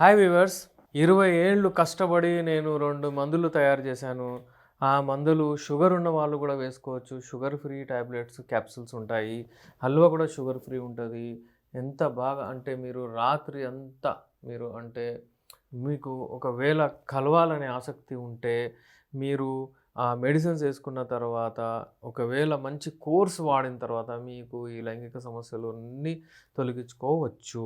Hi weavers 20 ఏళ్ళు కష్టపడి నేను 2 మందులు తయారు చేశాను. ఆ మందులు షుగర్ ఉన్న వాళ్ళు కూడా వేసుకోవచ్చు. షుగర్ ఫ్రీ టాబ్లెట్స్, క్యాప్సూల్స్ ఉంటాయి. హల్వా కూడా షుగర్ ఫ్రీ ఉంటది. ఎంత బాగా అంటే మీరు రాత్రి అంతా మీరు అంటే మీకు ఒకవేళ కలవాలనే ఆసక్తి ఉంటే మీరు ఆ మెడిసిన్స్ ఏసుకున్న తర్వాత ఒకవేళ మంచి కోర్స్ వాడిన తర్వాత మీకు ఈ లైంగిక సమస్యలు అన్నీ తొలగించుకోవచ్చు.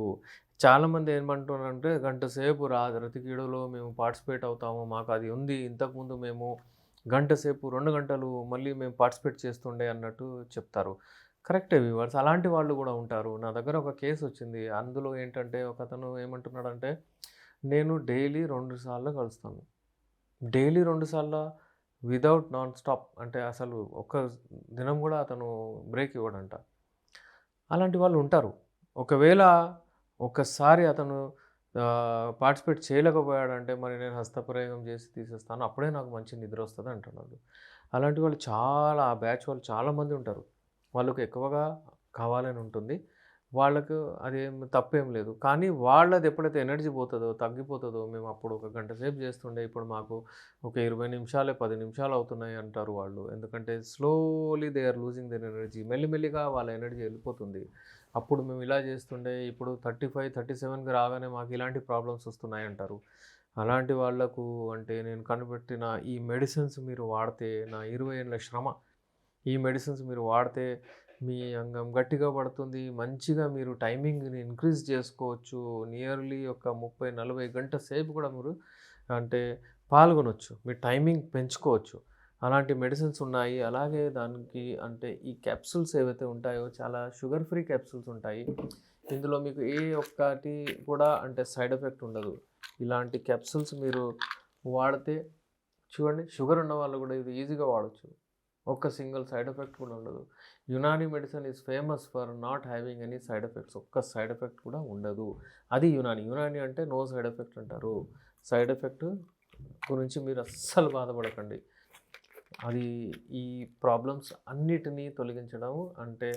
చాలామంది ఏమంటున్నారంటే గంట సేపు రతికీడలో మేము పార్టిసిపేట్ అవుతాము. మాకది ఉంది. ఇంతకుముందు మేము గంట సేపు, 2 గంటలు మళ్ళీ మేము పార్టిసిపేట్ చేస్తుండే అన్నట్టు చెప్తారు. కరెక్టే వ్యూవర్స్. అలాంటి వాళ్ళు గూడా ఉంటారు. నా దగ్గర ఒక కేసొచ్చింది. అందులో ఏంటంటే ఒకతను ఏమంటున్నాడంటే, నేను డైలీ 2 సార్లు కలుస్తాను. డైలీ 2 సార్లా వితౌట్ నాన్ స్టాప్ అంటే అసలు ఒక్క దినం గూడా అతను బ్రేక్ ఇవ్వడంట. అలాంటి వాళ్ళు ఉంటారు. ఒకవేళ ఒక్కసారి అతను పార్టిసిపేట్ చేయలేకపోయాడంటే మరి నేను హస్తప్రయోగం చేసి తీసేస్తాను. అప్పుడే నాకు మంచి నిద్రొస్తది అంటున్నాడు. అలాంటి వాళ్ళు చాలా ఆ బ్యాచ్ వాళ్ళు చాలామంది ఉంటారు. వాళ్ళకి ఎక్కువగా కావాలని ఉంటుంది. వాళ్ళకు అదేం తప్పేం లేదు. కానీ వాళ్ళది ఎప్పుడైతే ఎనర్జీ పోతదో, తగ్గిపోతదో మేము అప్పుడు ఒక గంట సేపు చేస్తుండే ఇప్పుడు మాకు ఒక 20 నిమిషాలే, 10 నిమిషాలు అవుతున్నాయి అంటారు వాళ్ళు. ఎందుకంటే slowly they are losing their energy. మెల్లిమెల్లిగా వాళ్ళ ఎనర్జీ వెళ్ళిపోతుంది. అప్పుడు మేము ఇలా చేస్తుండే ఇప్పుడు 35, 37కి రాగానే మాకు ఇలాంటి ప్రాబ్లమ్స్ వస్తున్నాయంటారు. అలాంటి వాళ్ళకు అంటే నేను కనిపెట్టిన ఈ మెడిసిన్స్ మీరు వాడితే నా 20 ఏళ్ల శ్రమ ఈ మెడిసిన్స్ మీరు వాడితే మీ అంగం గట్టిగా పడుతుంది. మంచిగా మీరు టైమింగ్‌ని ఇంక్రీజ్ చేసుకోవచ్చు. నియర్లీ ఒక 30, 40 గంటల సేపు కూడా మీరు అంటే పాల్గొనొచ్చు. మీ టైమింగ్ పెంచుకోవచ్చు. అలాంటి మెడిసిన్స్ ఉన్నాయి. అలాగే దానికి అంటే ఈ క్యాప్సూల్స్ ఏవైతే ఉంటాయో చాలా షుగర్ ఫ్రీ క్యాప్సూల్స్ ఉంటాయి. ఇందులో మీకు ఏ ఒక్కటి కూడా అంటే సైడ్ ఎఫెక్ట్ ఉండదు. ఇలాంటి క్యాప్సూల్స్ మీరు వాడితే చూడండి షుగర్ ఉన్న వాళ్ళు కూడా ఇది ఈజీగా వాడొచ్చు. ఒక్క సింగిల్ సైడ్ ఎఫెక్ట్ కూడా ఉండదు. Unani medicine is famous for not having any side effects. ఒక్క సైడ్ ఎఫెక్ట్ కూడా ఉండదు. అది యునాని. యునాని అంటే నో సైడ్ ఎఫెక్ట్ అంటారు. సైడ్ ఎఫెక్ట్ గురించి మీరు అస్సలు బాధపడకండి. అది ఈ ప్రాబ్లమ్స్ అన్నిటినీ తొలగించడం అంటే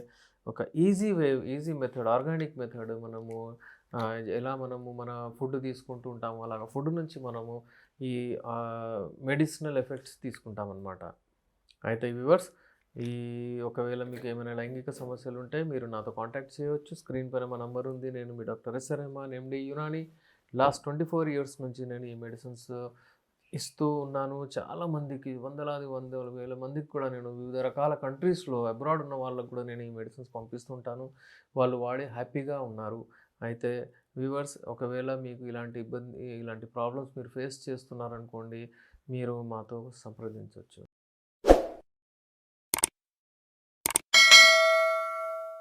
ఒక ఈజీ మెథడ్, ఆర్గానిక్ మెథడ్ మనము ఎలా మనము మన ఫుడ్ తీసుకుంటూ ఉంటామో అలాగా ఫుడ్ నుంచి మనము ఈ మెడిసినల్ ఎఫెక్ట్స్ తీసుకుంటామన్నమాట. అయితే వ్యూవర్స్ ఈ ఒకవేళ మీకు ఏమైనా లైంగిక సమస్యలు ఉంటే మీరు నాతో కాంటాక్ట్ చేయవచ్చు. స్క్రీన్ పైన మా నంబర్ ఉంది. నేను మీ డాక్టర్ ఎస్ఆర్ రెహమాన్ ఎండి యునాని. లాస్ట్ 24 ఇయర్స్ నుంచి నేను ఈ మెడిసిన్స్ ఇస్తూ ఉన్నాను. చాలామందికి వందల వేల మందికి కూడా నేను వివిధ రకాల కంట్రీస్‌లో అబ్రాడ్ ఉన్న వాళ్ళకి కూడా నేను ఈ మెడిసిన్స్ పంపిస్తుంటాను. వాళ్ళు వాడి హ్యాపీగా ఉన్నారు. అయితే వ్యూవర్స్ ఒకవేళ మీకు ఇలాంటి ప్రాబ్లమ్స్ మీరు ఫేస్ చేస్తున్నారనుకోండి, మీరు మాతో సంప్రదించొచ్చు.